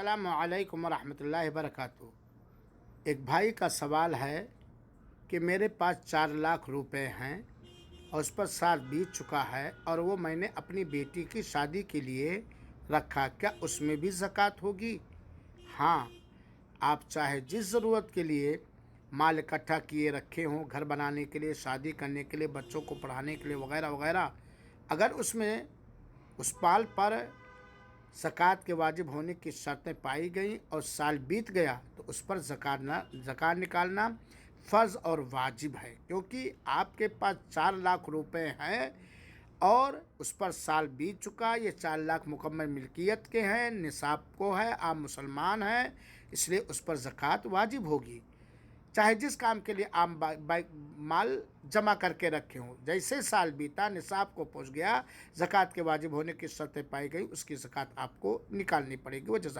अस्सलाम वालेकुम रहमतुल्लाहि व बरकातहू। एक भाई का सवाल है कि मेरे पास 4 लाख रुपए हैं और उस पर साल बीत चुका है और वो मैंने अपनी बेटी की शादी के लिए रखा, क्या उसमें भी ज़कात होगी? हाँ, आप चाहे जिस ज़रूरत के लिए माल इकट्ठा किए रखे हों, घर बनाने के लिए, शादी करने के लिए, बच्चों को पढ़ाने के लिए वगैरह वगैरह, अगर उसमें उस पाल पर ज़कात के वाजिब होने की शर्तें पाई गई और साल बीत गया तो उस पर ज़कात निकालना फ़र्ज़ और वाजिब है, क्योंकि आपके पास 4 लाख रुपए हैं और उस पर साल बीत चुका। ये 4 लाख मुकम्मल मिल्कियत के हैं, निसाब को है, आप मुसलमान हैं, इसलिए उस पर ज़कात वाजिब होगी, चाहे जिस काम के लिए आप माल जमा करके रखे हों। जैसे साल बीता, निसाब को पहुंच गया, ज़कात के वाजिब होने की शर्तें पाई गई, उसकी ज़कात आपको निकालनी पड़ेगी। वो जज़ा